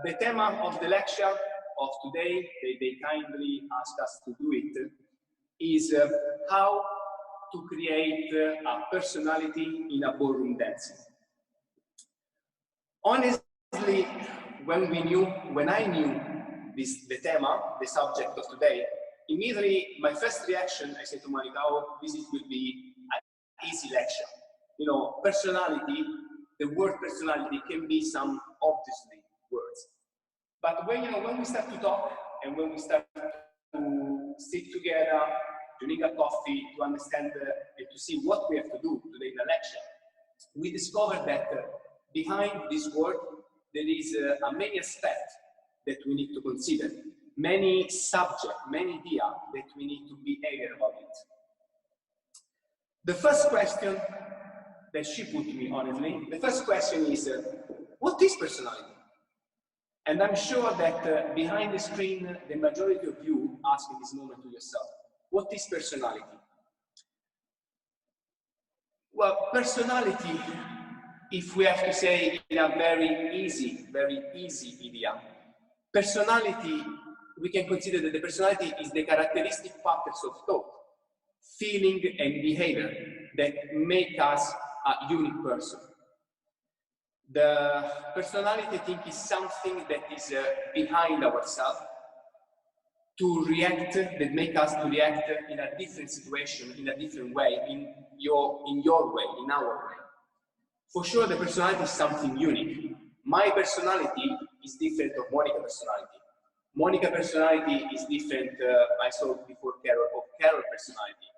The theme of the lecture of today, they kindly asked us to do it, is how to create a personality in a ballroom dancing. Honestly, when I knew the theme, the subject of today, immediately my first reaction, I said to Monica, oh, this will be an easy lecture. You know, personality, the word personality can be some obviously words. But when we start to talk and when we start to sit together, to drink a coffee, to understand and to see what we have to do today in the lecture, we discovered that behind this word there is a many aspects that we need to consider, many subjects, many ideas that we need to be aware about it. The first question that she put me, honestly, the first question is, what is personality? And I'm sure that behind the screen, the majority of you ask in this moment to yourself, what is personality? Well, personality, if we have to say in a very easy idea, personality, we can consider that the personality is the characteristic patterns of thought, feeling and behavior that make us a unique person. The personality, I think, is something that is behind ourselves to react, that make us to react in a different situation, in a different way, in your way, in our way. For sure, the personality is something unique. My personality is different of Monica's personality. Monica's personality is different, I saw before Carol, of Carol's personality.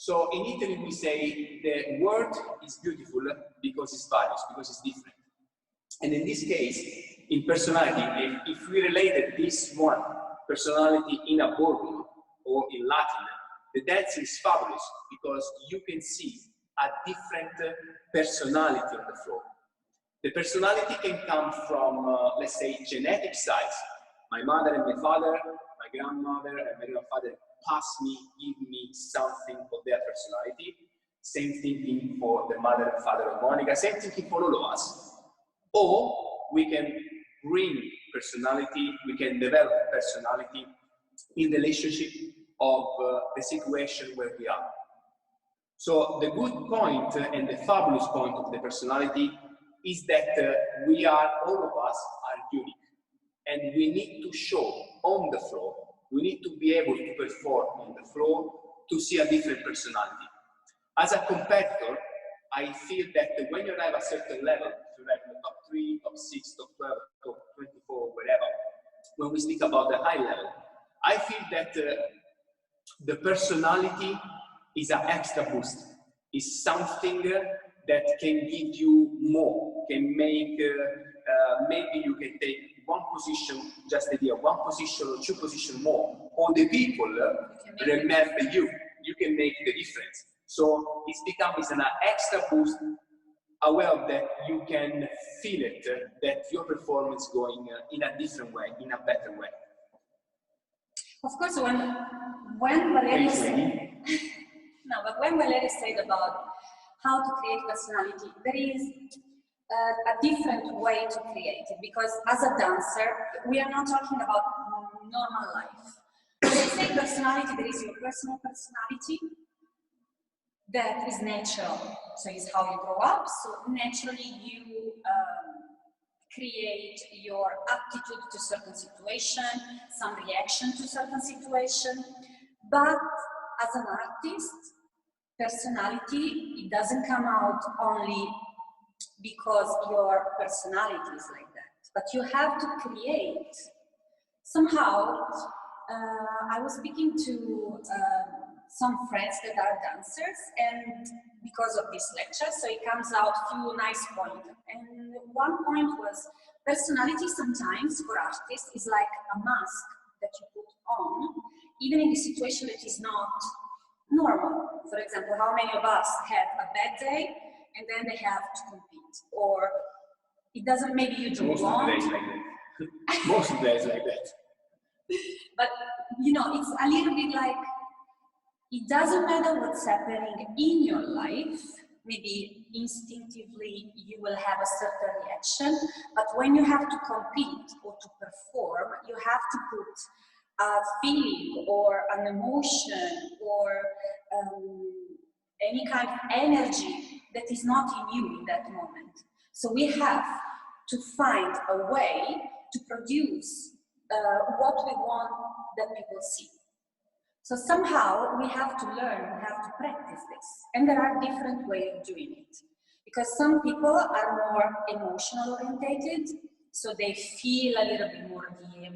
So in Italy, we say the word is beautiful because it's various, because it's different. And in this case, in personality, if we related this one personality in a ballroom or in Latin, the dancing is fabulous because you can see a different personality on the floor. The personality can come from, let's say, genetic sides. My mother and my father, my grandmother and my grandfather pass me, give me something of their personality. Same thinking for the mother and father of Monica, same thinking for all of us. Or we can bring personality, we can develop personality in relationship of the situation where we are. So the good point and the fabulous point of the personality is that we are, all of us are unique. And we need to show on the floor, we need to be able to perform on the floor to see a different personality. As a competitor, I feel that when you arrive at a certain level, if you arrive in the top 3, top 6, top 12, top 24, whatever, when we speak about the high level, I feel that the personality is an extra boost. It's something that can give you more, can make, maybe you can take one position, just the idea, one position or two positions more, or the people remember you. You can make the difference. So it's becomes an extra boost, aware of that you can feel it, that your performance going in a different way, in a better way. Of course, when Valerio said, no, but when Valerio said about how to create personality, there is a different way to create it, because as a dancer, we are not talking about normal life. When you say personality, there is your personal personality that is natural, so it's how you grow up, so naturally you create your attitude to certain situation, some reaction to certain situation, but as an artist, personality, it doesn't come out only because your personality is like that, but you have to create. Somehow, I was speaking to some friends that are dancers, and because of this lecture, so it comes out few nice points. And one point was, personality sometimes for artists is like a mask that you put on, even in the situation that is not normal. For example, how many of us have a bad day and then they have to compete, or it doesn't, maybe you don't want. Most of the days like that. Most of the days like that. But you know, it's a little bit like, it doesn't matter what's happening in your life, maybe instinctively you will have a certain reaction, but when you have to compete or to perform, you have to put a feeling or an emotion or any kind of energy that is not in you in that moment. So we have to find a way to produce what we want that people see. So somehow we have to learn, we have to practice this. And there are different ways of doing it. Because some people are more emotional orientated, so they feel a little bit more the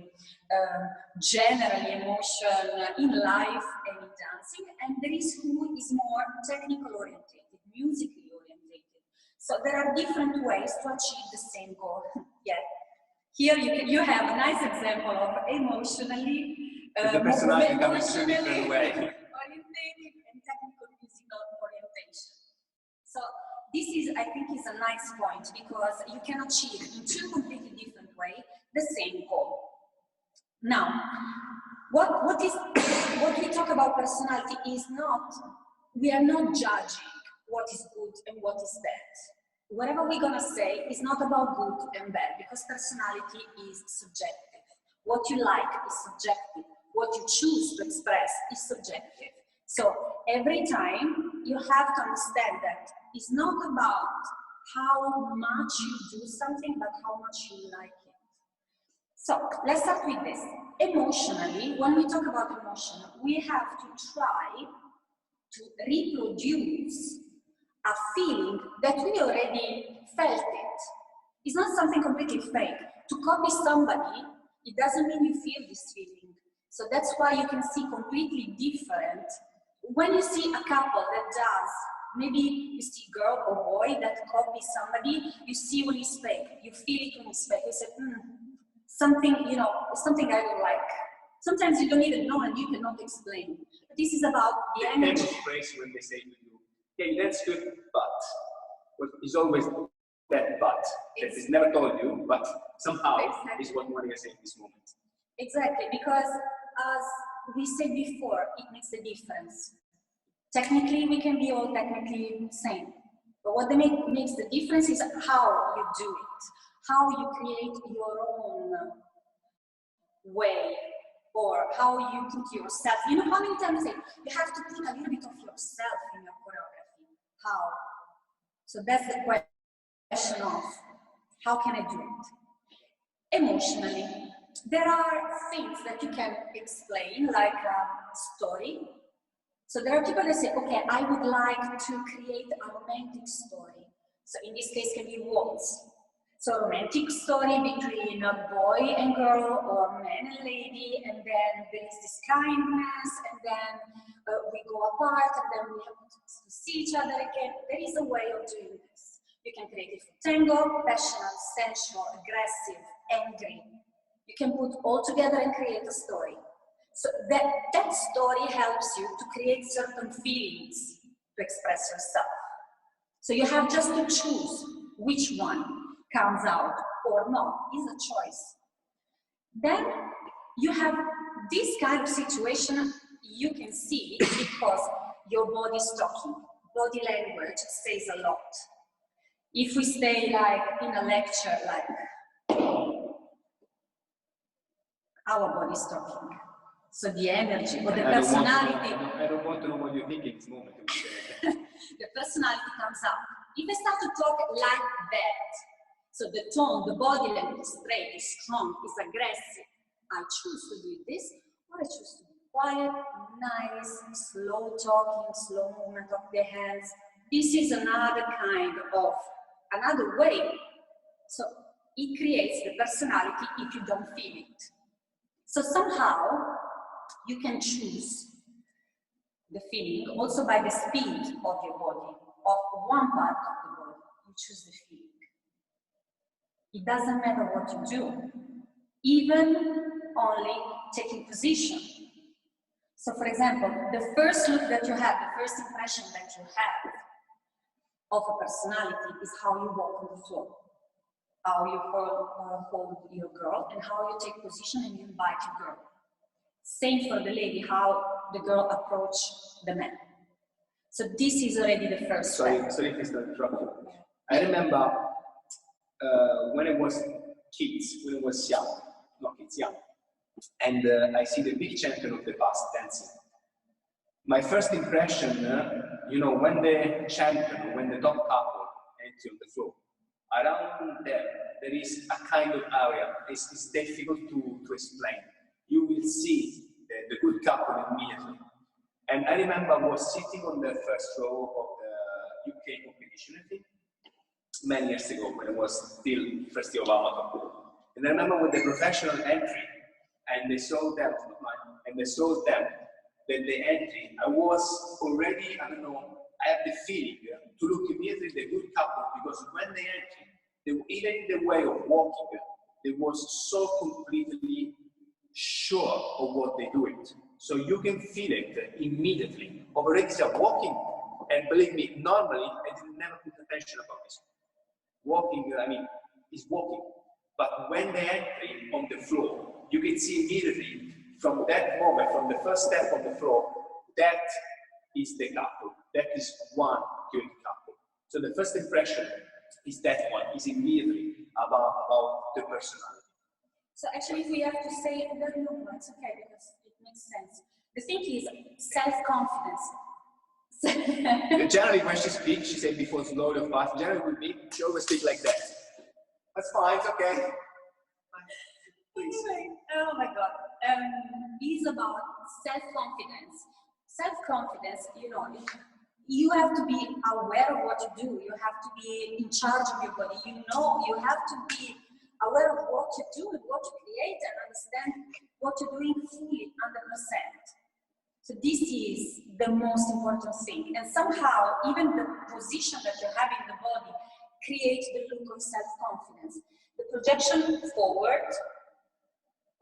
general emotion in life and in dancing. And there is who is more technical orientated, musically orientated. So there are different ways to achieve the same goal. Yeah. Here you have a nice example of emotionally the personality comes in a different way. Orientated and technical physical orientation. So this is, I think, is a nice point because you can achieve in two completely different ways the same goal. Now, what we talk about personality is not, we are not judging what is good and what is bad. Whatever we're gonna say is not about good and bad because personality is subjective. What you like is subjective. What you choose to express is subjective. So every time you have to understand that it's not about how much you do something, but how much you like it. So let's start with this. Emotionally, when we talk about emotion, we have to try to reproduce a feeling that we already felt it. It's not something completely fake. To copy somebody, it doesn't mean you feel this feeling. So that's why you can see completely different. When you see a couple that does, maybe you see girl or boy that copies somebody, you see when he's fake, you feel it when he's fake. You say, something, you know, something I don't like. Sometimes you don't even know and you cannot explain. But this is about the energy. Phrase when they say to you, okay, that's good, but it's always that but that is never told you, but somehow is what Monica said in this moment. Exactly, because as we said before, it makes a difference. Technically, we can be all technically same, but what makes the difference is how you do it, how you create your own way, or how you put yourself. You know how many times I say you have to put a little bit of yourself in your choreography. How? So that's the question of how can I do it? Emotionally, there are things that you can explain, like a story. So there are people that say, okay, I would like to create a romantic story. So in this case, can be waltz. So a romantic story between a boy and girl, or man and lady, and then there is this kindness, and then we go apart, and then we have to see each other again. There is a way of doing this. You can create it for tango, passionate, sensual, aggressive, angry. You can put all together and create a story. So that story helps you to create certain feelings to express yourself. So you have just to choose which one comes out or not. Is a choice. Then you have this kind of situation you can see because your body is talking. Body language says a lot. If we stay like in a lecture, like our body is talking. So the energy or the personality. I don't want to know what you think in this moment. The personality comes out. If I start to talk like that, so the tone, the body language is straight, is strong, is aggressive, I choose to do this, or I choose to be quiet, nice, slow talking, slow movement of the hands. This is another kind of, another way. So it creates the personality if you don't feel it. So somehow you can choose the feeling also by the speed of your body, of one part of the body. You choose the feeling. It doesn't matter what you do, even only taking position. So for example, the first look that you have, the first impression that you have of a personality is how you walk on the floor, how you hold your girl, and how you take position and you invite your girl. Same for the lady, how the girl approach the man. So this is already the first step. Sorry if it's not interrupted. I remember when I was young, and I see the big champion of the past dancing. My first impression, you know, when the champion, when the top couple enters on the floor, around them there is a kind of area. It's difficult to explain. You will see the good couple immediately. And I remember I was sitting on the first row of the UK competition, I think, many years ago when I was still first year of amateur. And I remember with the professional entry, and they saw them, that they entry, I was already, I don't know, I have the feeling to look immediately at the good couple, because when they entered, even in the way of walking, they was so completely sure of what they do it. So you can feel it immediately. Already start walking, and believe me, normally I didn't never put attention about this. Walking, I mean, is walking. But when they enter on the floor, you can see immediately from that moment, from the first step on the floor, that is the couple. That is one good couple. So the first impression is that one, is immediately about the personality. So actually, if we have to say, no, it's okay, because it makes sense. The thing is self-confidence. Generally, when she speaks, she said before slowly or fast. Generally, with me, she always speaks like that. That's fine, it's okay. Anyway, oh my God. It's about self-confidence. Self-confidence, you know, you have to be aware of what you do. You have to be in charge of your body. You know, you have to be aware of what you do and what you create and understand what you're doing fully, 100%. So this is the most important thing. And somehow, even the position that you have in the body creates the look of self-confidence. The projection forward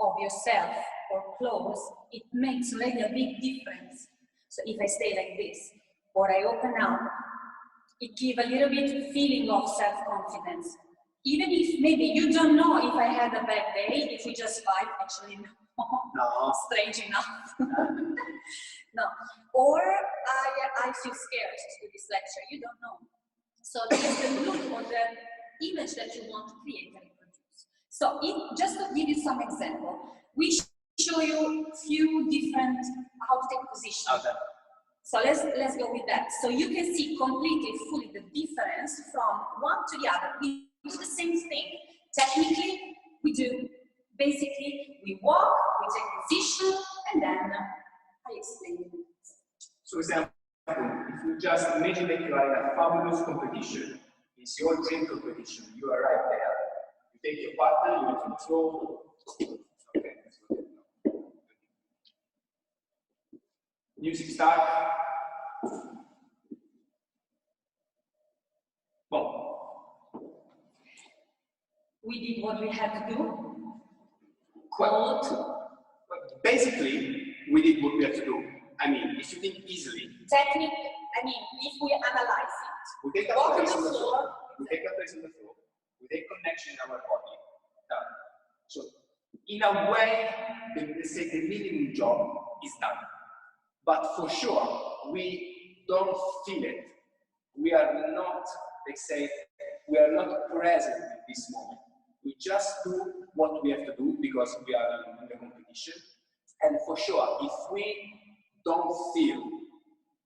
of yourself or close, it makes already a big difference. So if I stay like this, or I open up, it gives a little bit feeling of self-confidence. Even if maybe you don't know if I had a bad day, if we just fight, actually no. Strange enough. No. Or I feel scared to do this lecture, you don't know. So there's the look or the image that you want to create and reproduce. So just to give you some example, we show you a few different how to take position. Okay. So let's go with that. So you can see completely, fully the difference from one to the other. We do the same thing. Technically, we do. Basically, we walk, we take position, and then I explain it. So example, if you just imagine that you are in a fabulous competition, it's your dream competition, you are right there. You take your partner, you want to throw. Okay. Music start. Boom. We did what we had to do. Basically, we did what we have to do. I mean, if you think easily. Technically, I mean, if we analyze it. We take a place on the floor. We take a place on the floor. We take connection in our body. Done. So, in a way, let's say the minimum job is done. But for sure, we don't feel it. We are not, let's say, we are not present in this moment. We just do what we have to do because we are in the competition. And for sure, if we don't feel,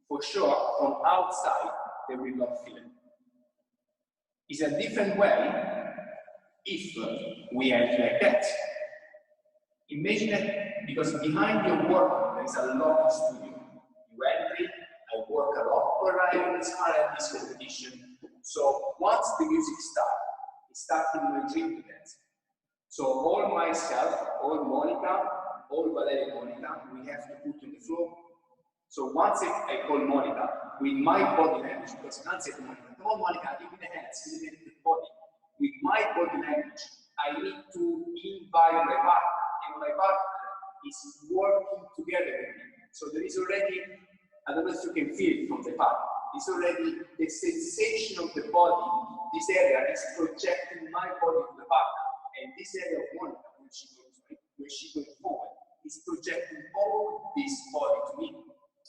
for sure, from outside, they will not feel it. It's a different way if we act like that. Imagine that, because behind your work, there is a lot of studio. You enter, I work a lot for this competition. So once the music starts, it starts in my dream to dance. So all myself, all Monica, all Valerio Monica, we have to put on the floor. So once I call Monica, with my body language, because Nancy said Monica, come on Monica, give me the hands, give me the body. With my body language, I need to invite my partner, and my partner is working together with me. So there is already, I don't know if you can feel it from the partner, it's already the sensation of the body. This area is projecting my body to the partner, and this area of Monica, when she goes forward, is projecting all this body to me.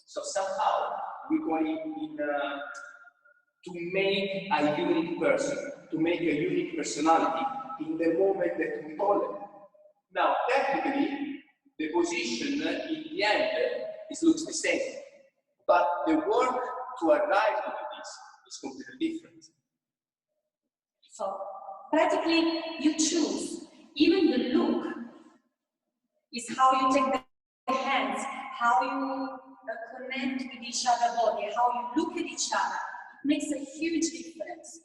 So somehow we're going in to to make a unique person, to make a unique personality in the moment that we tolerate. Now, technically, the position in the end looks the same, but the work to arrive to this is completely different. So, practically, you choose. Even the look is how you take the hands, how you connect with each other's body, how you look at each other. It makes a huge difference.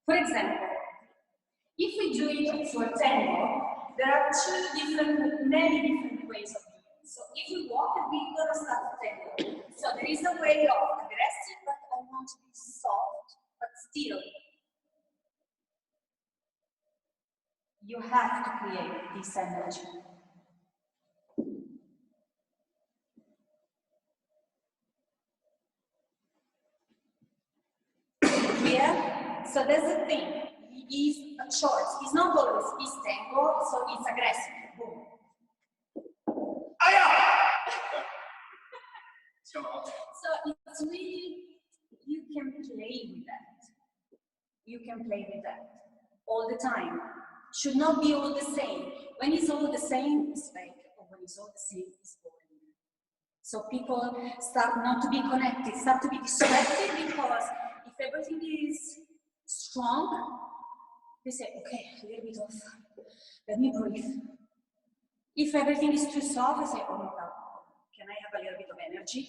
For example, if we do it for tango, there are many different ways of doing it. So if we walk, we're going to start tango. So there is a way of aggressive, but I want to be soft, but still. You have to create this energy. Yeah? So that's the thing. It's a choice. It's not always it's tango, so it's aggressive. Boom. So it's really, you can play with that. You can play with that all the time. Should not be all the same. When it's all the same, it's fake. Or when it's all the same, it's boring. So people start not to be connected, start to be distracted, because if everything is strong, they say, okay, a little bit off, let me breathe. If everything is too soft, I say, oh my God, can I have a little bit of energy?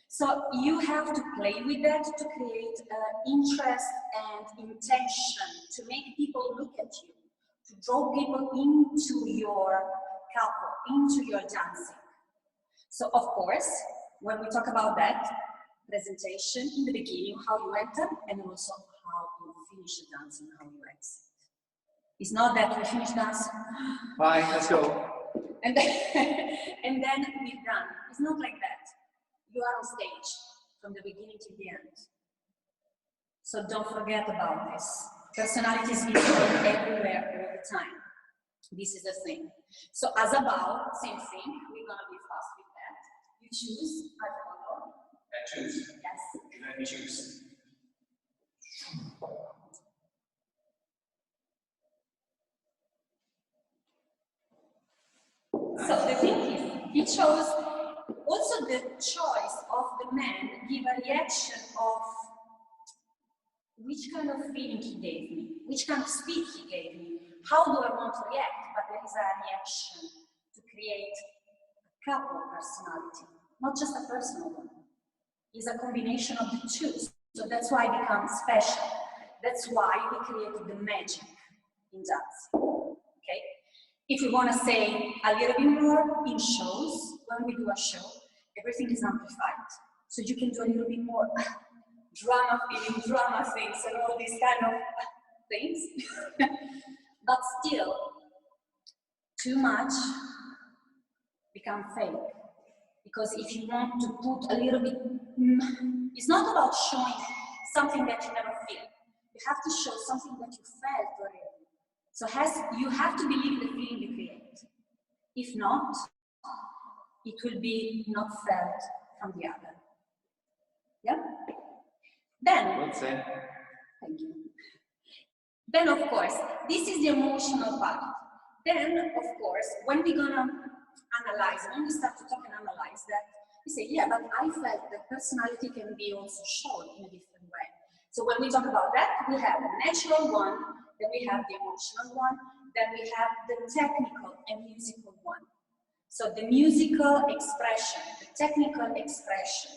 So you have to play with that to create interest and intention, to make people look at you, to draw people into your couple, into your dancing. So of course, when we talk about that, presentation in the beginning, how you enter, and also how you finish the dance and how you exit. It's not that we finish dance. Bye, let's go. And then we're done. It's not like that. You are on stage from the beginning to the end. So don't forget about this. Personality is visible everywhere, all the time. This is the thing. So as a bow, same thing. We're gonna be fast with that. You choose. I follow. I choose. Yes. Let me choose. So the thing is, he chose also the choice of the man give a reaction of which kind of feeling he gave me, which kind of speed he gave me, how do I want to react, but there is a reaction to create a couple personality, not just a personal one. It's a combination of the two, so that's why it becomes special. That's why we created the magic in dance, okay? If we want to say a little bit more in shows, when we do a show, everything is amplified. So you can do a little bit more drama feeling, drama things, and all these kind of things. But still, too much become fake. Because if you want to put a little bit, it's not about showing something that you never feel. You have to show something that you felt already. So you have to believe the feeling you create. If not, it will be not felt from the other. Yeah? Then, thank you. Then of course, this is the emotional part. Then, of course, when we're gonna analyze, when we start to talk and analyze that, we say, yeah, but I felt that personality can be also shown in a different way. So when we talk about that, we have the natural one, then we have the emotional one, then we have the technical and musical one. So the musical expression, the technical expression,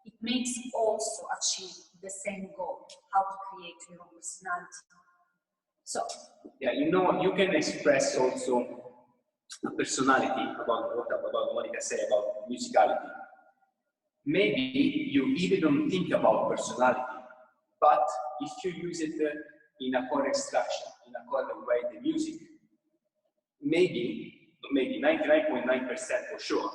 it makes also achieve the same goal, how to create your own personality. So yeah, you know, you can express also a personality about what Monica said about musicality. Maybe you even don't think about personality, but if you use it in a correct structure, in a correct way, the music, maybe 99.9% for sure,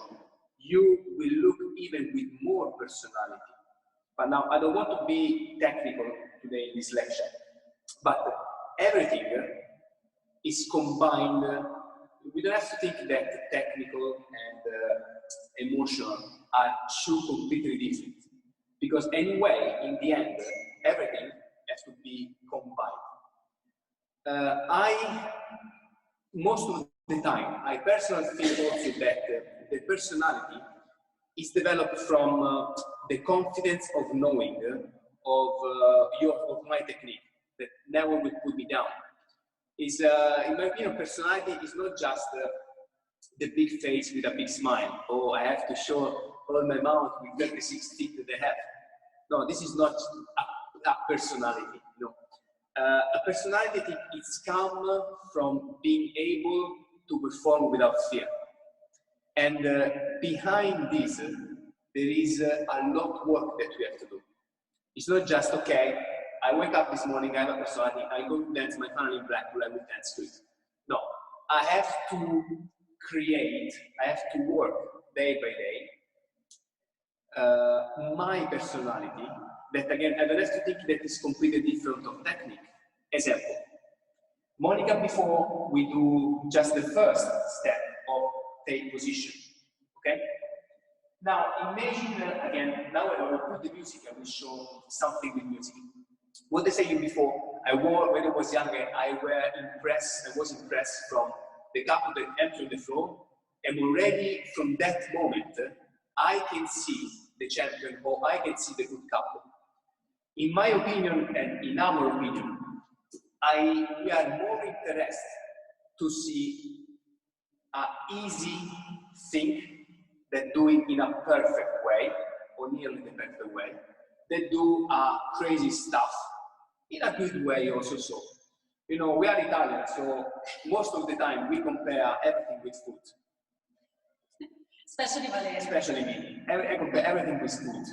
you will look even with more personality. But now, I don't want to be technical today in this lecture, but everything is combined. We don't have to think that technical and emotional are two completely different. Because anyway, in the end, everything have to be combined. Most of the time, I personally think also that the personality is developed from the confidence of knowing of my technique that never will put me down. Is in my opinion, personality is not just the big face with a big smile, or I have to show all my mouth with 36 teeth that I have. No, this is not a personality. No, a personality is come from being able to perform without fear. And behind this, there is a lot of work that we have to do. It's not just, okay, I wake up this morning, I have a personality, I go to dance my family in Blackpool, I will dance to it. No, I have to create, I have to work day by day my personality, that again, I don't have to think that is completely different of technique. Example, Monica, before we do just the first step of take position, okay? Now imagine, again, now I will put the music, I will show something with music. What I said before, when I was younger, I was impressed from the couple that entered the floor, and already from that moment, I can see the champion, or I can see the good couple. In my opinion, and in our opinion, we are more interested to see an easy thing than doing in a perfect way, or nearly the perfect way, than do crazy stuff in a good way also. So, you know, we are Italian, so most of the time we compare everything with food. Especially Valerio. Especially me. I compare everything with food.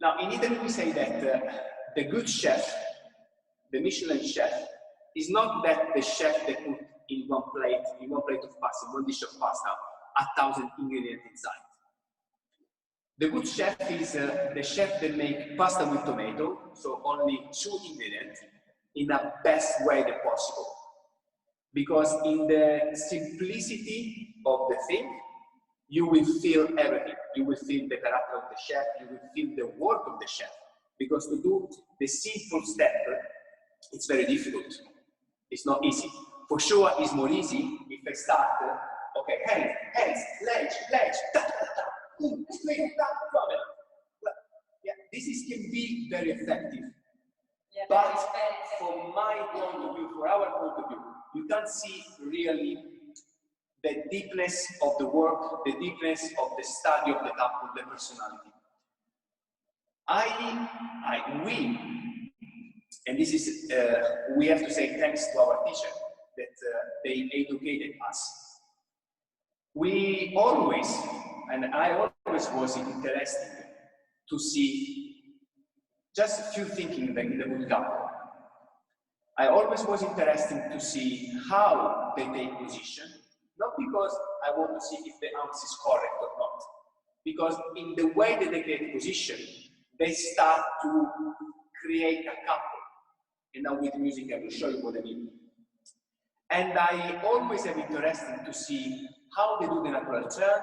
Now, in Italy we say that the good chef, the Michelin chef, is not that the chef that put in one plate of pasta, in one dish of pasta, 1,000 ingredients inside. The good chef is the chef that make pasta with tomato, so only 2 ingredients, in the best way that possible. Because in the simplicity of the thing, you will feel everything. You will feel the character of the chef, you will feel the work of the chef. Because to do the simple step, it's very difficult. It's not easy. For sure, it's more easy if I start, okay, hands, legs, ta, ta, ta. Yeah, this can be very effective, yeah, but from my point of view, for our point of view, you can't see really the deepness of the work, the deepness of the study of the couple, the personality. We, and this is, we have to say thanks to our teacher that they educated us. We always, and I always was interested to see just a few things in the good couple. I always was interested to see how they take position, not because I want to see if the answer is correct or not, because in the way that they create position, they start to create a couple. And now with music, I will show you what I mean. And I always am interested to see how they do the natural turn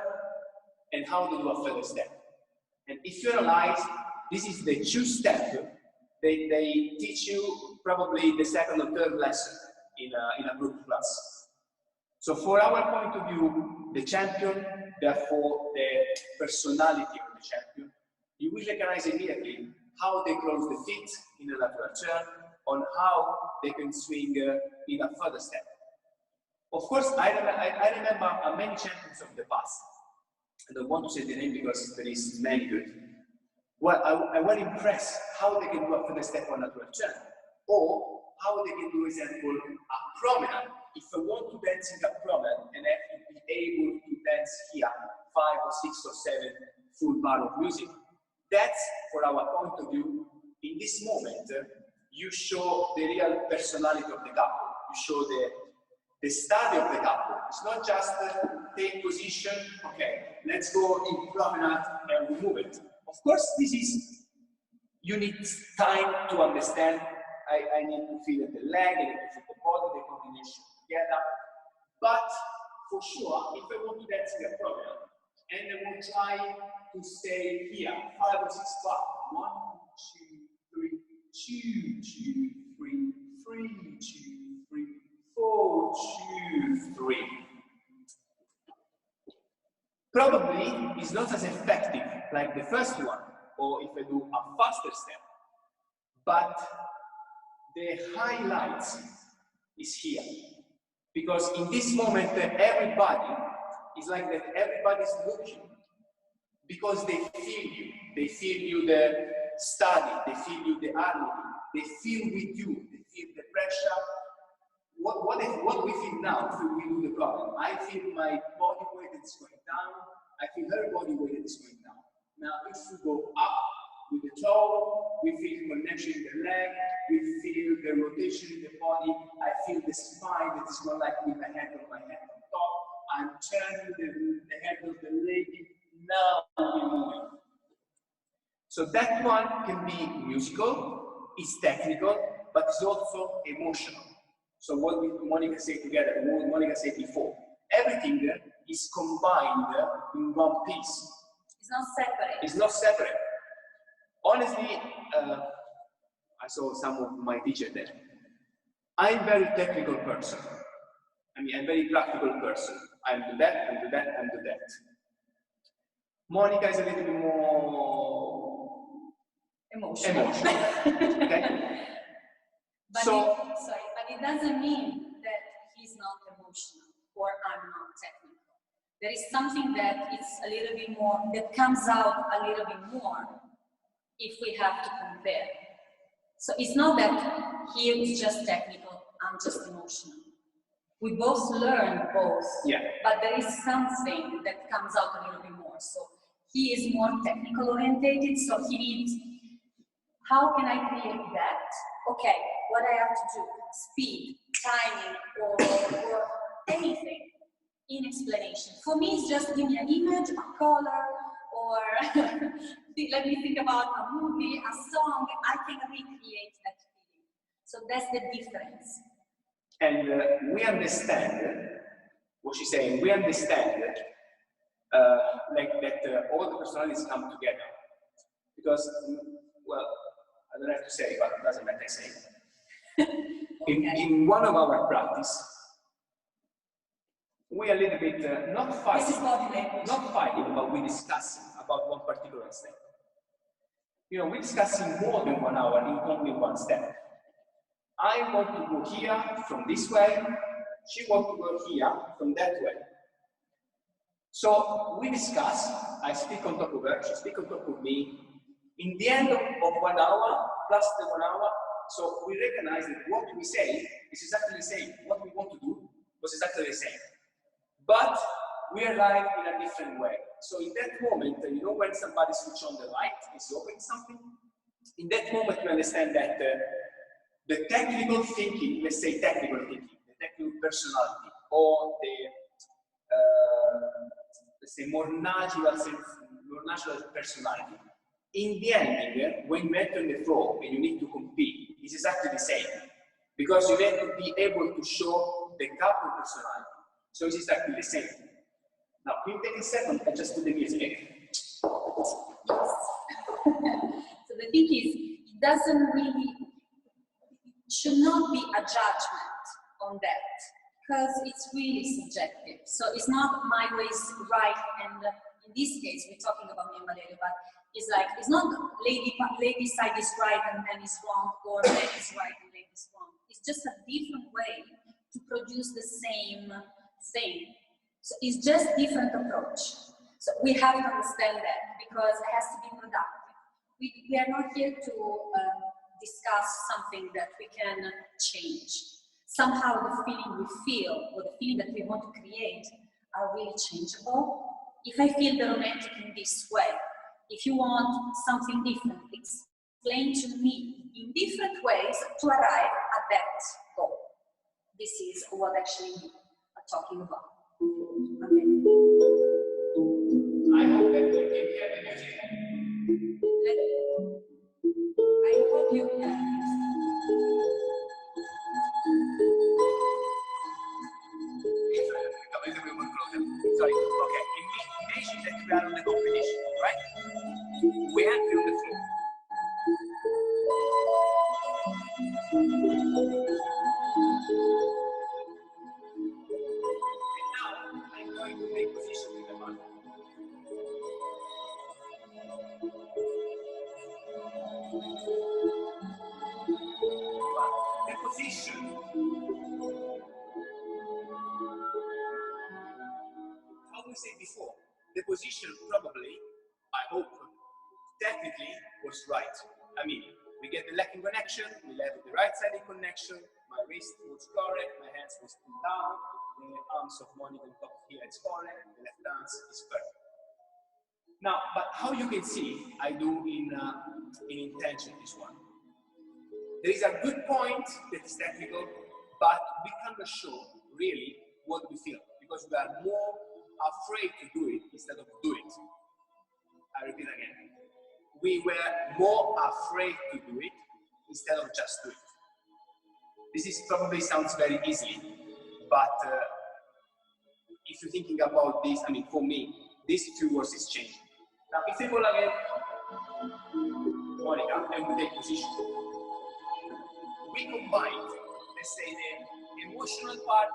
and how they do a feather step. And if you realize, this is the 2-step they teach you probably the second or third lesson in a group class. So for our point of view, the champion, therefore the personality of the champion, you will recognize immediately how they close the feet in a lateral turn, on how they can swing in a further step. Of course, I remember many champions of the past. I don't want to say the name because there is many good. Well, I was impressed how they can do a further step on a lateral turn, or how they can do, example, a promenade. If I want to dance in a promenade and I have to be able to dance here 5 or 6 or 7 full bar of music, that's, for our point of view, in this moment, you show the real personality of the couple. You show the study of the couple. It's not just take position, okay, let's go in promenade and we move it. Of course, you need time to understand. I need to feel the leg, I need to feel the body, the coordination together. But for sure, if I want to dance in a promenade, and I will try to stay here, 5 or 6 bars, 1, 2, 3, 2, 2, 3, 3, 2, 3, 4, 2, 3. Probably it's not as effective like the first one, or if I do a faster step, but the highlights is here. Because in this moment, everybody is like that, everybody's looking, because they feel you the study, they feel you the harmony, they feel with you, they feel the pressure. What we feel now if we do the problem? I feel my body weight is going down, I feel her body weight is going down. Now if we go up with the toe, we feel connection in the leg, we feel the rotation in the body, I feel the spine that is more like with the head of my head on top, I'm turning the head of the lady, now we're moving. So that one can be musical, it's technical, but it's also emotional. So what Monica said together, what Monica said before, everything is combined in one piece. It's not separate. It's not separate. Honestly, I saw some of my teachers there. I'm a very technical person. I mean, I'm a very practical person. I do that, and do that, and do that. Monica is a little bit more emotional. Okay? But it doesn't mean that he's not emotional or I'm not technical. There is something that it's a little bit more, that comes out a little bit more if we have to compare. So it's not that he is just technical, I'm just emotional. We both learn both, but there is something that comes out a little bit more. So he is more technical orientated, so he needs, how can I create that? Okay, what I have to do, speed, timing, or anything in explanation. For me, it's just give me an image, a color, or let me think about a movie, a song, I can recreate that feeling. So that's the difference. And we understand what she's saying, we understand like that all the personalities come together. Because, well, I don't have to say, but it doesn't matter I say. In one of our practice, we a little bit not fighting, but we discussing about one particular step. You know, we're discussing more than 1 hour in only one step. I want to go here from this way, she wants to go here from that way. So we discuss, I speak on top of her, she speaks on top of me. In the end of 1 hour, plus the 1 hour, so we recognize that what we say is exactly the same. What we want to do was exactly the same. But we arrive in a different way. So in that moment, you know, when somebody switches on the light, is opening something, in that moment we understand that the technical thinking, let's say technical thinking, the technical personality, or the let's say more natural personality. In the ending, when you enter the floor and you need to compete, it's exactly the same. Because you need to be able to show the couple personality. So it's exactly the same. Now, can you take a second and just put the music? So the thing is, it doesn't really, it should not be a judgment on that, because it's really subjective. So it's not my way is right, and in this case, we're talking about me and Valerio, but it's like, it's not lady side is right and man is wrong, or man is right and lady is wrong. It's just a different way to produce the same thing. So it's just different approach. So we have to understand that, because it has to be productive. We are not here to discuss something that we can change. Somehow the feeling we feel, or the feeling that we want to create, are really changeable. If I feel the romantic in this way, if you want something different, explain to me in different ways to arrive at that goal. This is what actually we are talking about. Okay. I hope that you can hear the music. I hope you can. Sorry. Okay. Imagine that we are on the competition, right? We enter on the floor. going to take position with the body. But the position, how we said before, the position probably, I hope, technically was right. I mean, we get the lacking connection, we have the right-sided connection, my wrist was correct, my hands was pulled down, the arms of Monica on top here is correct, the left hand is perfect. Now, but how you can see, I do in intention this one. There is a good point that is technical, but we cannot show really what we feel because we are more afraid to do it instead of do it. I repeat again. We were more afraid to do it instead of just do it. This is probably sounds very easy, but if you're thinking about this, I mean, for me, these two words is changing. Now, if we go again, Monica, and we take position, we combined, let's say, the emotional part,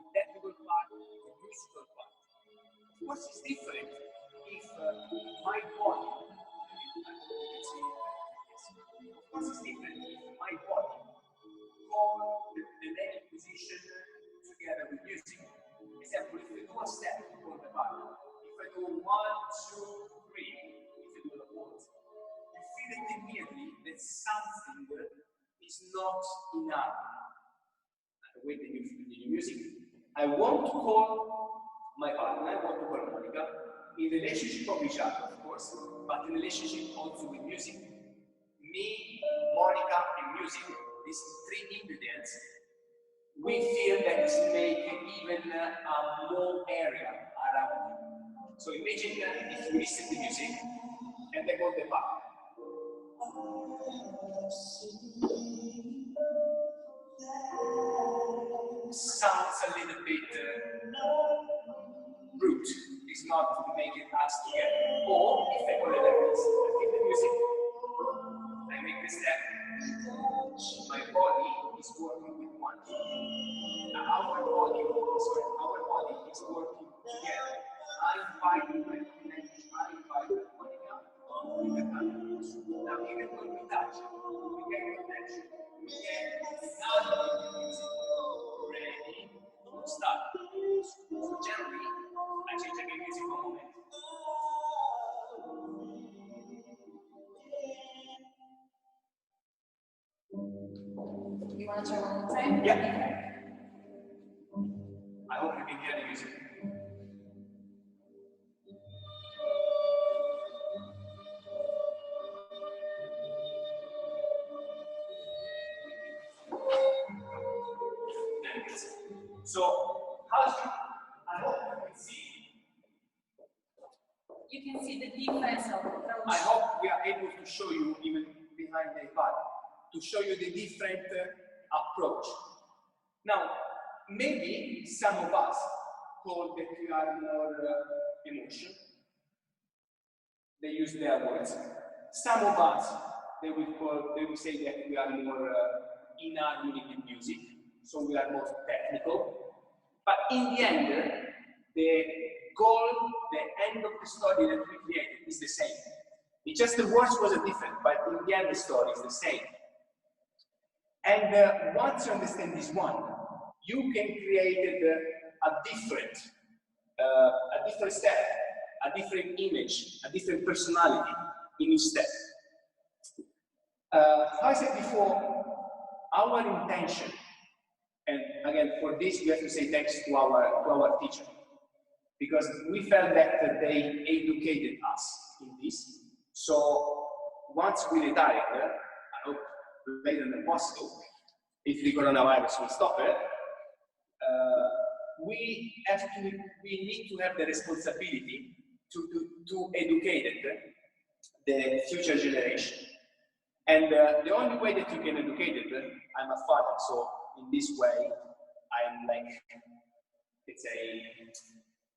the technical part, the musical part. Of course, it's different if my body, of course, it's different if my body hold the leg position together with music. Example, if we do a step for the body, if I do 1, 2, 3, if you do the pose, you feel it immediately that something is not in harmony with the music. I want to call my partner, I want to call Monica, in relationship of each other, of course, but in relationship also with music. Me, Monica, and music, these three ingredients, we feel that it's making even a more area around you. So imagine if you listen to music and they go the back. Sounds a little bit rude. It's not making us together. Or if I go like this, I feel the music, I make the step. My body is working with one. Our body is working together. I invite my connection, I invite my Monica with the hands. Now even when we touch, we get connection, we get another music. Ready? Start. So gently, I change the music for a moment. You want to try one more time? Yeah. I hope you can hear the music. So, I hope you can see. You can see the difference of approach. I hope we are able to show you, even behind the iPad, to show you the different approach. Now, maybe some of us call that we are more emotion. They use their words. Some of us, they will say that we are more in harmony with music, so we are more technical. But in the end, the goal, the end of the story that we created is the same. It's just the words was different, but in the end the story is the same. And once you understand this one, you can create a different step, a different image, a different personality in each step. I said before, our intention, and again for this we have to say thanks to our teacher, because we felt that they educated us in this. So once we retired, I hope later than possible, if the coronavirus will stop it, we need to have the responsibility to educate the future generation. And the only way that you can educate it, I'm a father, so in this way, I'm like,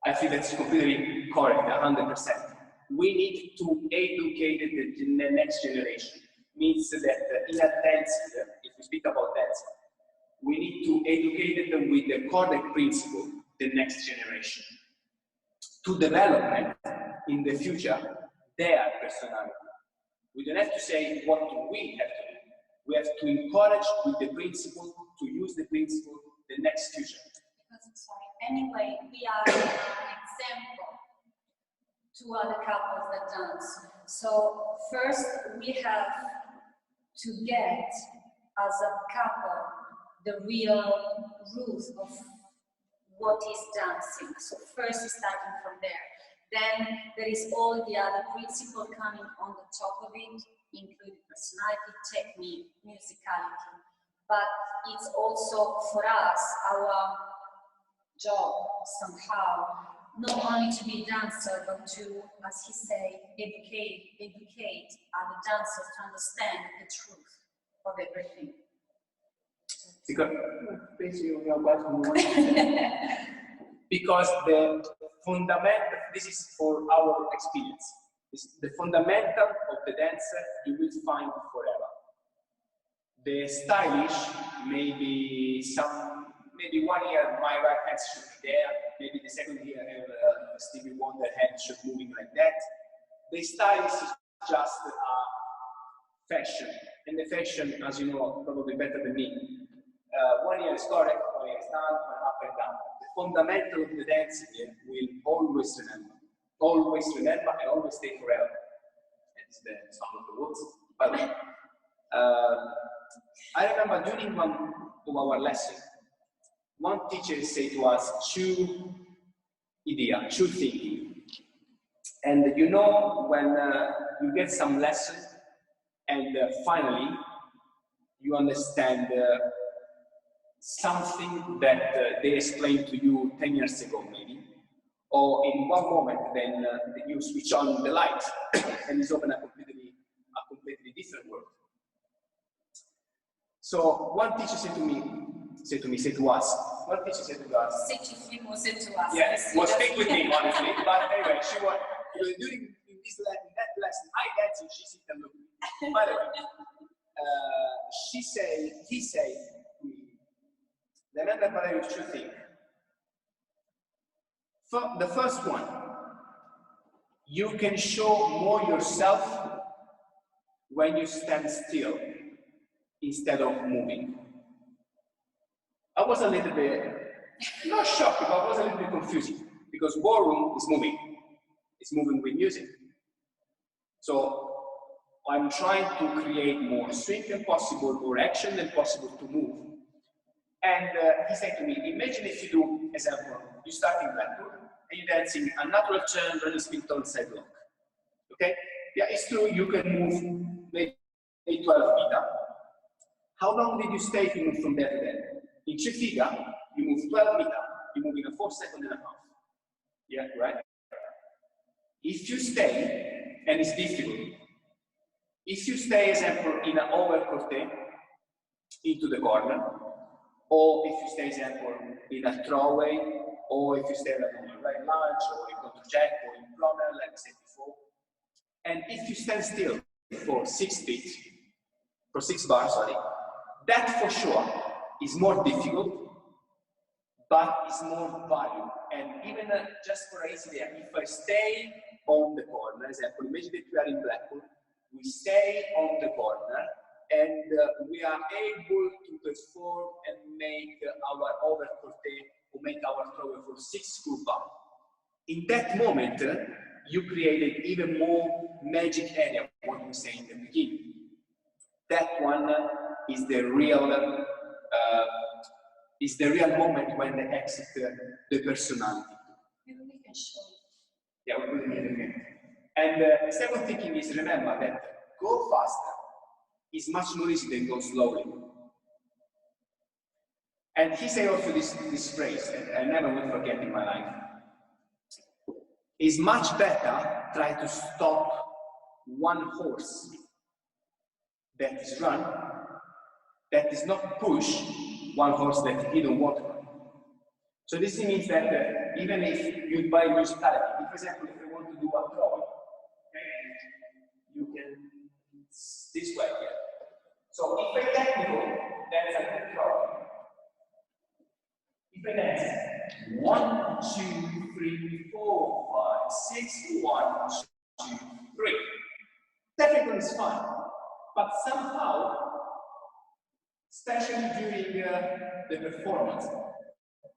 I feel that's completely correct, 100%. We need to educate the next generation. Means that in a dance, if we speak about dance, we need to educate them with the correct principle, the next generation. to development in the future their personality. We don't have to say what we have to do. We have to encourage with the principle, to use the principle, the next future. Anyway, we are an example to other couples that dance. So first we have to get as a couple the real root of what is dancing. So first starting from there. Then there is all the other principles coming on the top of it, including personality, technique, musicality. But it's also for us, our job somehow, not only to be a dancer, but to, as he say, educate other dancers to understand the truth of everything. Because the fundamental, this is for our experience, the fundamental of the dancer you will find forever. The stylish, maybe 1 year my right hand should be there, maybe the second year Stevie Wonder hand should moving like that. The stylish is just fashion, and the fashion, as you know, probably better than me. 1 year is correct, 1 year is down, up and down. The fundamental of the dancing will always remember, and always stay forever. That's the sound of the words. By the way, I remember during one of our lessons, one teacher said to us, choose idea, choose thinking. And you know, when you get some lesson and finally you understand something that they explained to you 10 years ago maybe, or in one moment then you switch on the light and it's open a completely different world. So one teacher said to us, yeah, was speak with me honestly, but anyway, she was, during that lesson, I danced, she sit and look at me. By the way, he said to me, remember Valerio, two things. The first one, you can show more yourself when you stand still instead of moving. I was a little bit, not shocked, but I was a little bit confused because ballroom is moving. It's moving with music. So I'm trying to create more swing than possible, more action than possible to move. And he said to me, imagine if you do, example, you start in Blackpool and you're dancing a natural turn, running spin on sidewalk. Okay? Yeah, it's true, you can move maybe 12 meters. How long did you stay to move from there to there? In 3 figure, you move 12 meters, you move in a 4 seconds and a half. Yeah, right? If you stay, and it's difficult, if you stay, example, in an overcorte into the corner, or if you stay, example, in a throwaway, or if you stay like on a right lunge, or in counter jack, or in plumber, like I said before, and if you stand still for 6 feet, for 6 bars, sorry, that for sure is more difficult, but it's more value. And even just for easy there, if I stay on the corner, example, imagine that we are in Blackpool, we stay on the corner, and we are able to perform and make our overcorte or make our throw for 6 full bar. In that moment, you created even more magic area, what we say in the beginning. That one is the real moment when they exit the personality. Maybe we can show it. Yeah, we put it in again. And the second thinking is, remember that go faster is much more easy than go slowly. And he said also this phrase that I never will forget in my life. It's much better try to stop one horse that is run, that is not push one horse that he don't want to run. So this means that even if you buy musicality, if for example, if you want to do a throw, okay, you can this way here. So if a technical, that's a good throw. If a dance, 1, 2, 3, 4, 5, 6, 1, 2, 3. Technically it's fine, but somehow, especially during the performance,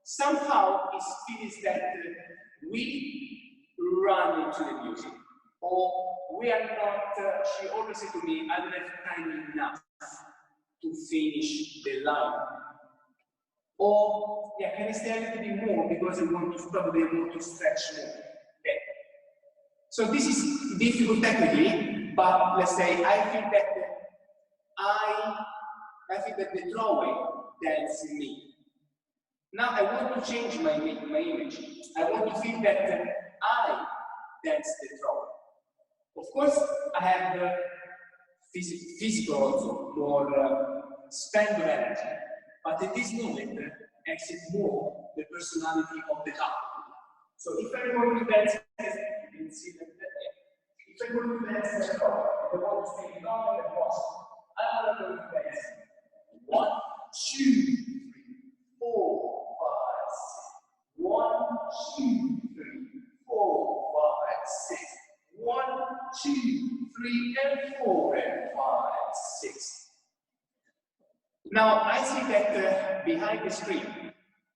somehow it feels that we run into the music, or we are not, she always said to me, I don't have time enough to finish the line. Or, yeah, can I stay a little bit more because I want to probably want to stretch more. Okay. So this is difficult technically, but let's say I think that the drawing that's in me. Now I want to change my image. I want to feel that I dance the drawing. Of course, I have physical also, more spend of energy. But at this moment, exit more the personality of the couple. So if I want to dance, you can see that if I want to dance, I want to stay long and possible. I want to go to dance. 1, 2, 3, 4, 5, 6. 1, 2, 3, 4, 5, 6. 1, 2, 3, and 4, and 5, 6. Now, I see that behind the screen,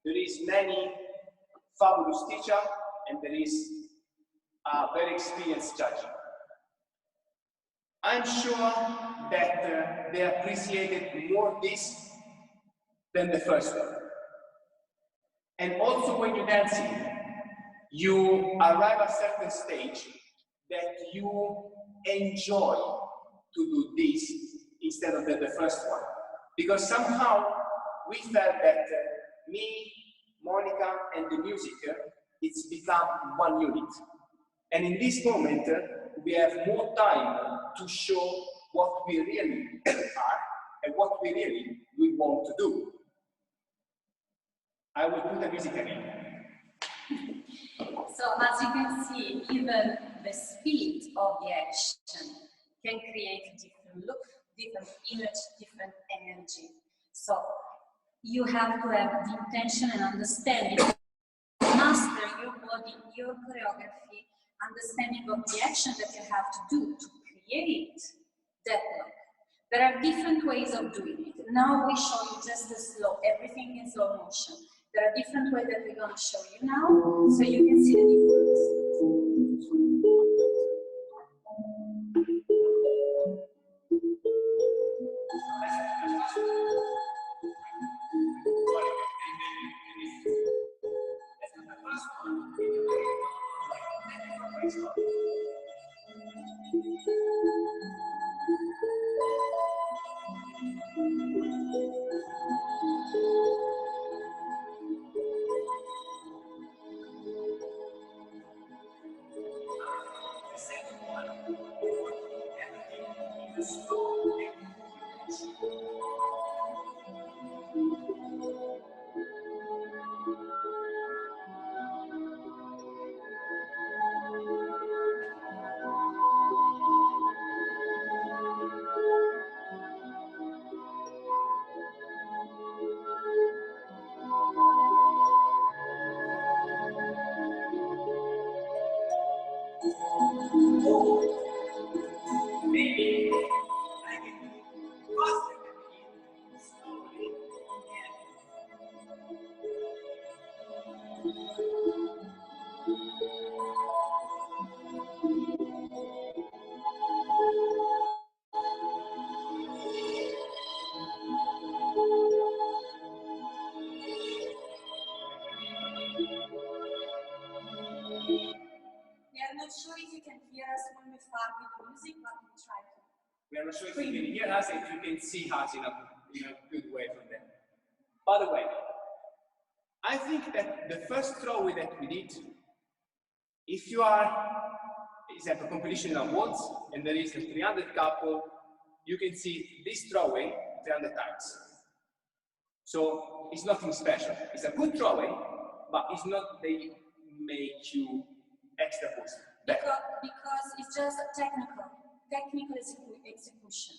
there is many fabulous teachers and there is a very experienced judge. I'm sure that they appreciated more this than the first one. And also when you're dancing, you arrive at a certain stage that you enjoy to do this instead of the first one. Because somehow we felt that me, Monica, and the music, it's become one unit. And in this moment, we have more time to show what we really are and what we really want to do. I will put the music again. So as you can see, even the speed of the action can create a different look, different image, different energy. So you have to have the intention and understanding, master your body, your choreography, understanding of the action that you have to do to create that look. There are different ways of doing it. Now we show you just the slow, everything in slow motion. There are different ways that we're going to show you now, so you can see the difference. We are not sure if you can hear us, if you can see us in a good way from there. By the way, I think that the first throwaway that we did, if you are, it's like a competition awards, and there is a 300 couple, you can see this throwaway 300 times. So it's nothing special. It's a good throwaway, but it's not they make you extra boost. Because it's just a technical execution.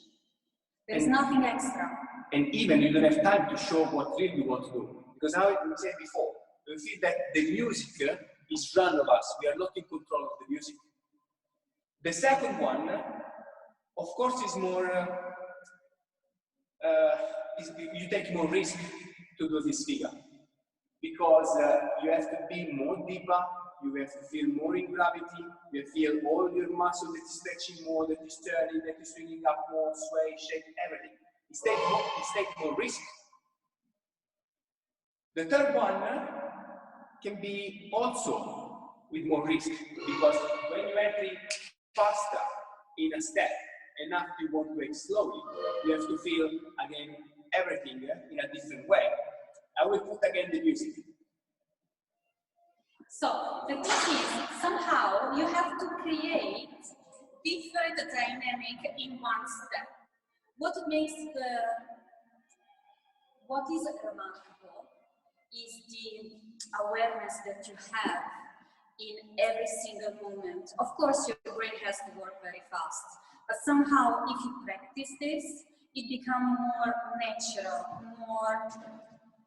There's nothing extra. And even you don't have time to show what really you want to do. Because how we said before, We feel that the music is run of us. We are not in control of the music. The second one, of course, is more, you take more risk to do this figure. Because you have to be more deeper, you have to feel more in gravity, you have to feel all your muscle that is stretching more, that is turning, that is swinging up more, sway, shake, everything. It's take more risk. The third one can be also with more risk, because when you enter faster in a step, and after you want to act slowly, you have to feel again everything in a different way. I will put again the music. So the thing is, somehow you have to create different dynamic in one step. What is remarkable is the awareness that you have in every single moment. Of course, your brain has to work very fast, but somehow if you practice this, it becomes more natural, more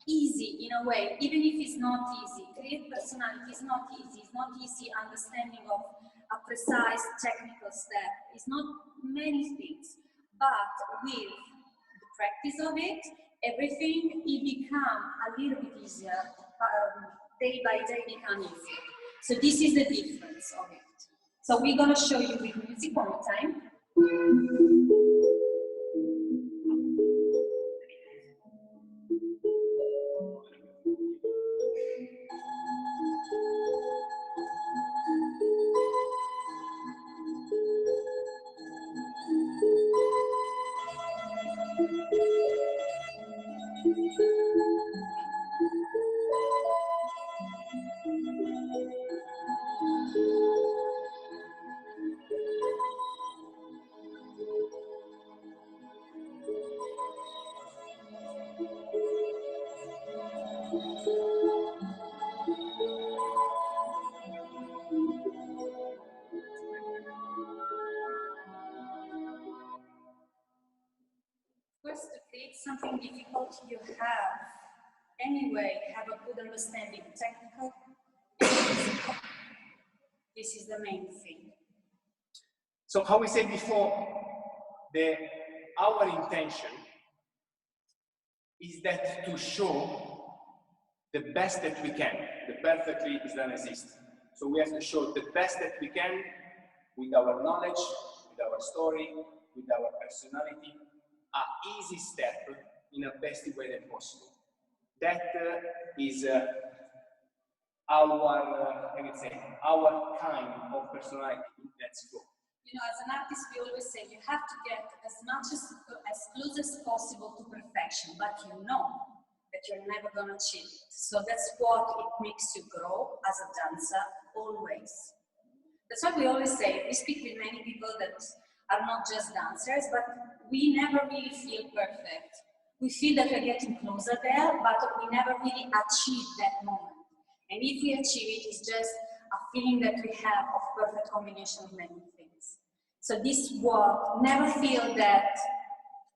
easy in a way, even if it's not easy. Create personality is not easy. It's not easy understanding of a precise technical step. It's not many things, but with the practice of it, everything it becomes a little bit easier. Day by day become easier. So this is the difference of it. So we're gonna show you with music one more time. First, to create something difficult, you have a good understanding, technical and physical. This is the main thing. So how we said before, our intention is that to show the best that we can. The perfectly doesn't exist. So we have to show the best that we can with our knowledge, with our story, with our personality, an easy step in a best way that possible. That is our kind of personality. Let's go. You know, as an artist, we always say you have to get as close as possible to perfection, but you know that you're never going to achieve it. So that's what it makes you grow as a dancer, always. That's why we always say, we speak with many people that are not just dancers, but we never really feel perfect. We feel that we're getting closer there, but we never really achieve that moment. And if we achieve it, it's just a feeling that we have of perfect combination of many things. So this work, never feel that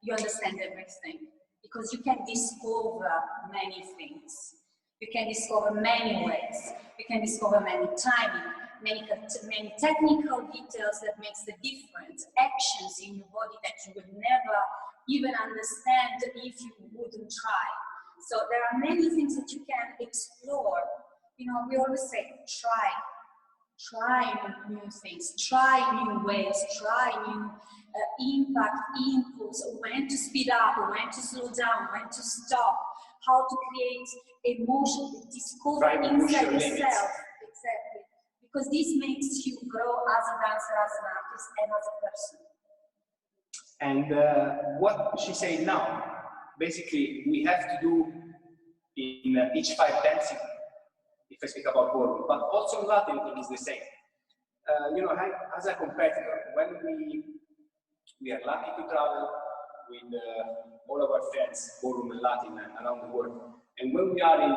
you understand everything, because you can discover many things. You can discover many ways. You can discover many timing, many technical details that makes the difference, actions in your body that you would never even understand if you wouldn't try. So there are many things that you can explore. You know, we always say, try new things, try new ways, try new impact, inputs, when to speed up, when to slow down, when to stop, how to create emotion, discover inside yourself. Exactly. Because this makes you grow as a dancer, as an artist, and as a person. And what she said now, basically, we have to do in each 5 dancing, if I speak about ballroom, but also in Latin, I think is the same. You know, as a competitor, when we are lucky to travel with all of our friends, ballroom and Latin around the world, and when we are in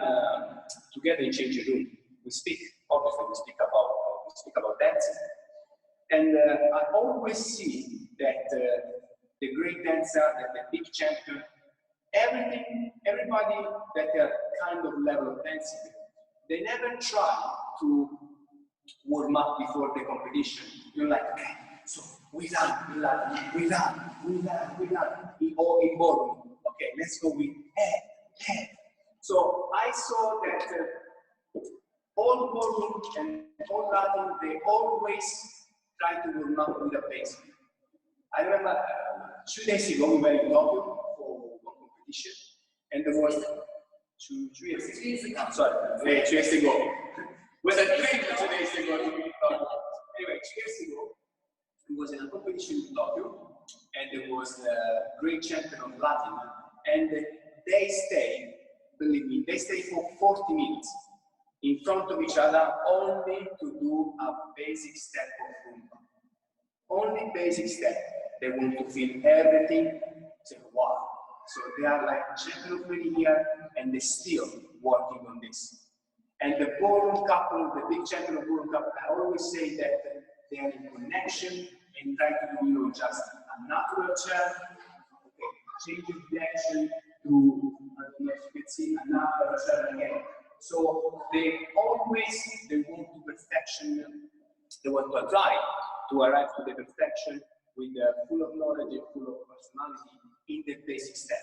together in changing room, we speak. Obviously, we speak about dancing, and I always see that the great dancer, that the big champion, everybody that are kind of level of dancing they never try to warm up before the competition. You're like, okay, so we run. Or in ballroom. Okay, let's go with head. So I saw that all ballroom and all running, they always try to warm up with a pace. I remember 2 days ago we were in Tokyo for one competition, and there was 2 years ago. Sorry, 2 years ago. Was a dream 2 days ago to be in Tokyo. Anyway, 2 years ago, it was in a competition in Tokyo, and there was a great champion of Latin, and they stayed, believe me, they stayed for 40 minutes in front of each other only to do a basic step of Rumba. Only basic step. They want to feel everything. Say, wow. So they are like champion of many years, and they're still working on this. And the ballroom couple, the big champion of ballroom couple, I always say that they are in connection and try to do, you know, just a natural turn, okay, change of direction to, I don't know if you can see, a natural turn again. So they want to perfection, they want to try to arrive to the perfection with full of knowledge and full of personality in the basic step.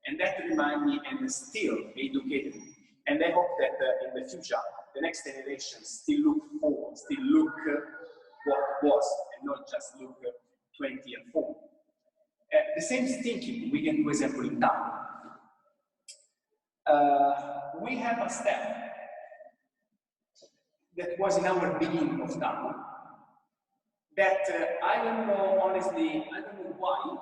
And that reminds me and still educated me. And I hope that in the future, the next generation still look forward, still look what was, and not just look 20 and forward. The same thinking we can do, example, in tango. We have a step that was in our beginning of tango that I don't know, honestly, I don't know why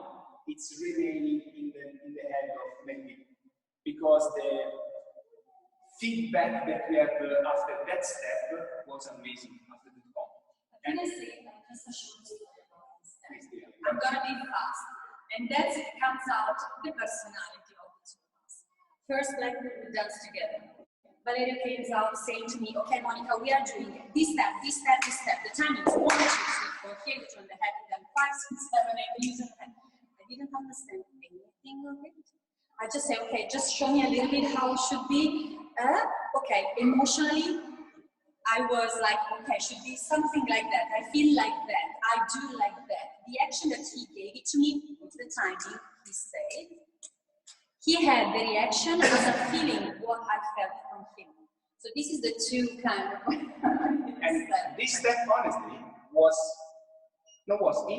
it's remaining in the head of many people, because the feedback that we have after that step was amazing after the talk. Can I say just a short story about this step? I'm gonna be fast, and that comes out the personality of the two of us. First, like we dance together. Valerio came out saying to me, okay, Monica, we are doing this step, this step, this step. The time is 1, 2, 3, 4, here, you turn the head, then 5, 6, 7, 8, use the head. I didn't understand anything of it. I just say, okay, just show me a little bit how it should be. Okay, emotionally, I was like, okay, should be something like that. I feel like that. I do like that. The action that he gave it to me with the timing, he said, he had the reaction as a feeling what I felt from him. So this is the two kind of. And this step, honestly,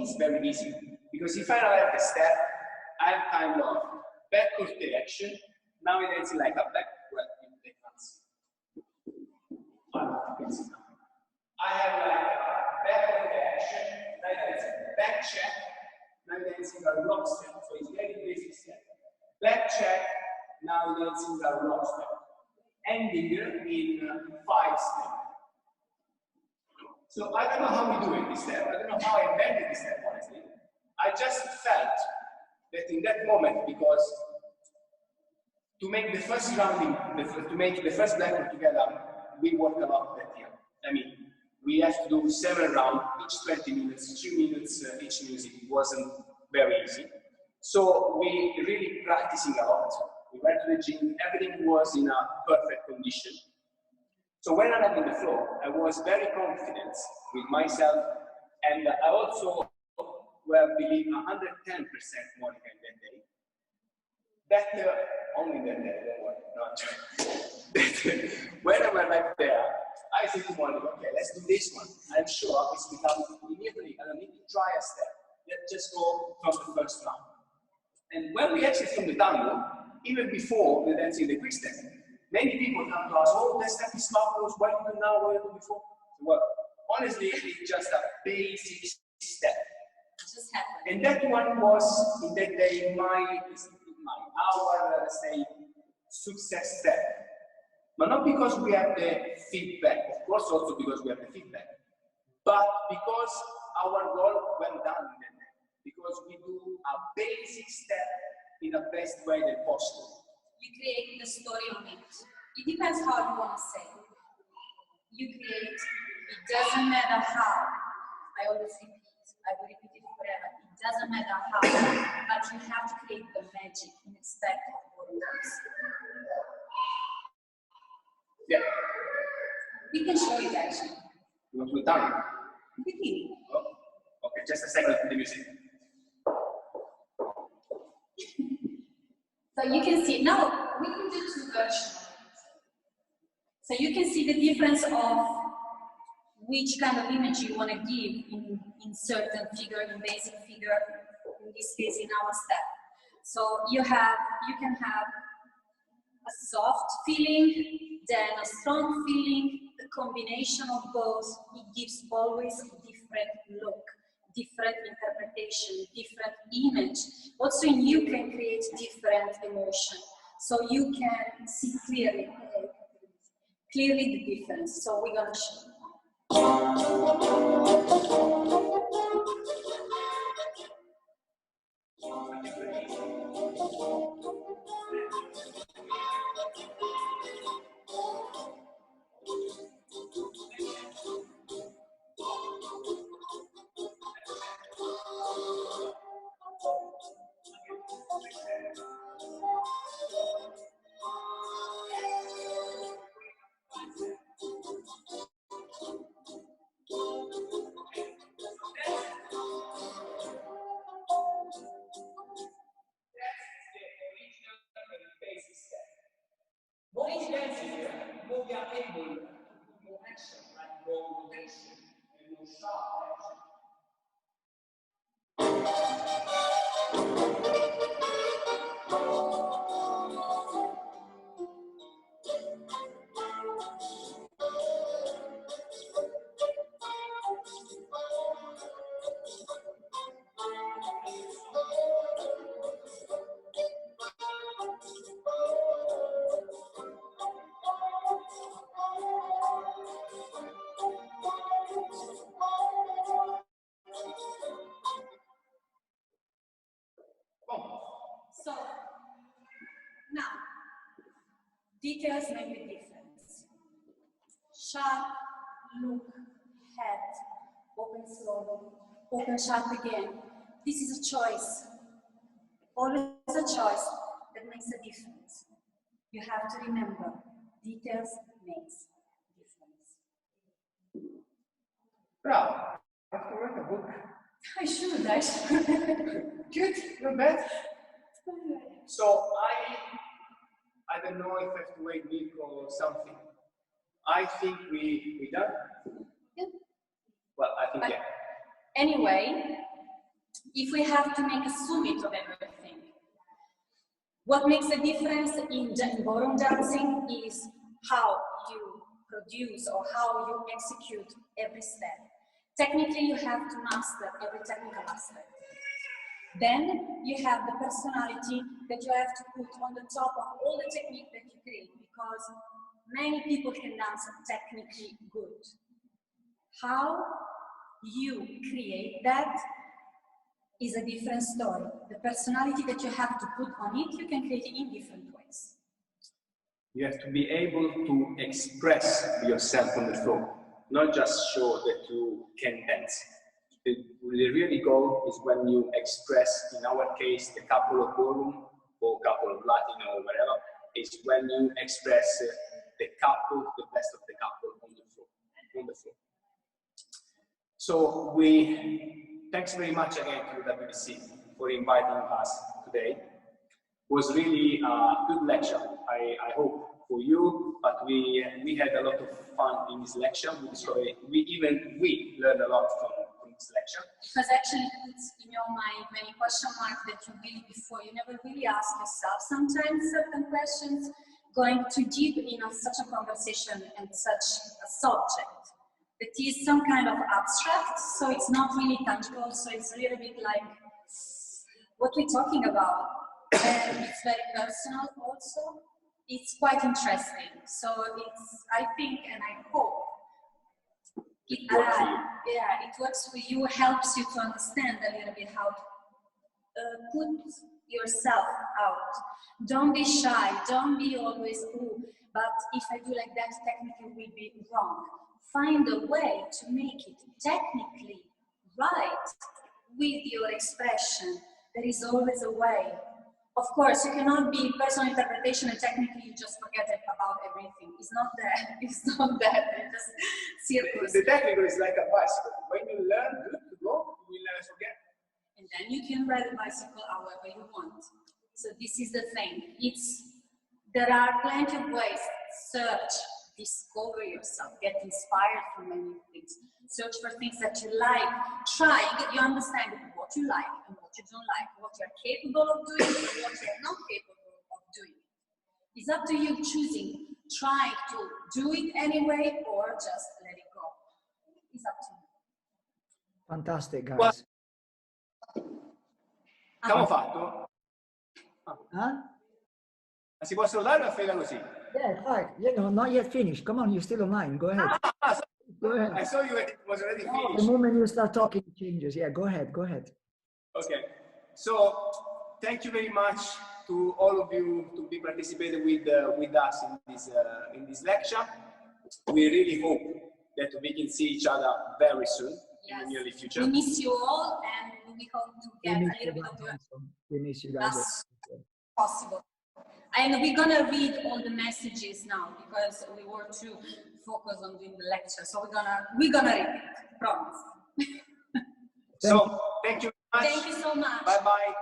is very easy, because if I have the step, I have kind of backward direction. Nowadays, like a backward, they can't see. I have like a backward direction, like a back check. Nowadays, in a rock step, so it's very basic step. Back check, nowadays in a rock step. Ending in 5 steps. So I don't know how we do it this step. I don't know how I invented this step, honestly. I just felt that in that moment, because to make the first rounding, to make the first backward together, we worked a lot that year. I mean, we have to do 7 rounds, each 20 minutes, 2 minutes each music. It wasn't very easy. So we really practicing a lot. We went to the gym, everything was in a perfect condition. So when I was on the floor, I was very confident with myself, and I also believe 110% Monica in that day. That only that day, don't worry, not when I went back there, I said to Monica, okay, let's do this one. I'm sure it's become immediately, I don't need to try a step. Let's just go from the first round. And when we exit from the tango, even before the dancing the quick step, many people come to us, oh, that step is fabulous, what do you do now, what do you do before? Well, honestly, it's just a basic step. Just happened. And that one was, in that day, our, let's say, success step. But not because we have the feedback, of course also because we have the feedback, but because our goal went down in that day. Because we do a basic step in the best way that possible. You create the story on it. It depends how you want to say it. You create, it doesn't matter how. I always repeat, I will repeat it forever. It doesn't matter how, but you have to create the magic in respect of what it is. Yeah. We can show it actually. You want to go down? Beginning. Oh, okay, just a second for the music. So you can see, now we can do two versions. So you can see the difference of which kind of image you want to give in certain figure, in basic figure, in this case in our step. So you can have a soft feeling, then a strong feeling, the combination of both, it gives always a different look, different interpretation, different image. Also you can create different emotion. So you can see clearly the difference. So we're gonna show you. More intensive, more we are able to put more action, like more rotation and more sharp action. So, now, details make the difference. Sharp, look, head, open slowly, open sharp again. This is a choice. Always a choice that makes a difference. You have to remember, details makes difference. Bravo. I have to write a book. I should. Good, not bad. So I don't know if I have to wait a week or something. I think we done. Yeah. Well, I think yeah. Anyway, if we have to make a summit of everything, what makes a difference in ballroom dancing is how you produce or how you execute every step. Technically, you have to master every technical aspect. Then you have the personality that you have to put on the top of all the technique that you create, because many people can dance technically good. How you create that is a different story. The personality that you have to put on it, you can create it in different ways. You have to be able to express yourself on the floor, not just show that you can dance. The really goal is when you express, in our case, the couple of ballroom or couple of Latin or whatever, is when you express the couple, the best of the couple on the floor. So thanks very much again to WBC for inviting us today. It was really a good lecture, I hope, for you, but we had a lot of fun in this lecture. We learned a lot from this lecture. Because actually it puts in your mind many question marks that you never really ask yourself. Sometimes certain questions going too deep in such a conversation and such a subject that is some kind of abstract, so it's not really tangible, so it's a little bit like what we're talking about. And it's very personal also. It's quite interesting. So I think and I hope it works for you, helps you to understand a little bit how to put yourself out. Don't be shy, don't be always, but if I do like that, technically will be wrong. Find a way to make it technically right with your expression. There is always a way. Of course, you cannot be personal interpretation and technically you just forget about everything. It's not that. It's not that. It's just circus. The technical is like a bicycle. When you learn to go, you will never forget. And then you can ride a bicycle however you want. So this is the thing. There are plenty of ways. Search, discover yourself, get inspired from many things. Search for things that you like. Try, you understand what you like and what you don't like, what you're capable of doing and what you're not capable of doing. It's up to you choosing, trying to do it anyway or just let it go. It's up to you. Fantastic, guys. Well, abbiamo fatto. Ma si può salutare o fai così? Yeah, right. You know, not yet finished. Come on, you're still online. Go ahead. Go ahead. I saw you was already finished. The moment you start talking, it changes. Yeah, go ahead. Go ahead. Okay. So thank you very much to all of you to be participating with us in this lecture. We really hope that we can see each other very soon. Yes. In the near future. We miss you all and we hope to get a little bit of your We miss you guys. as possible. And we're gonna read all the messages now because we were too focused on doing the lecture. So we're gonna read it, promise. So thank you very much. Thank you so much. Bye bye.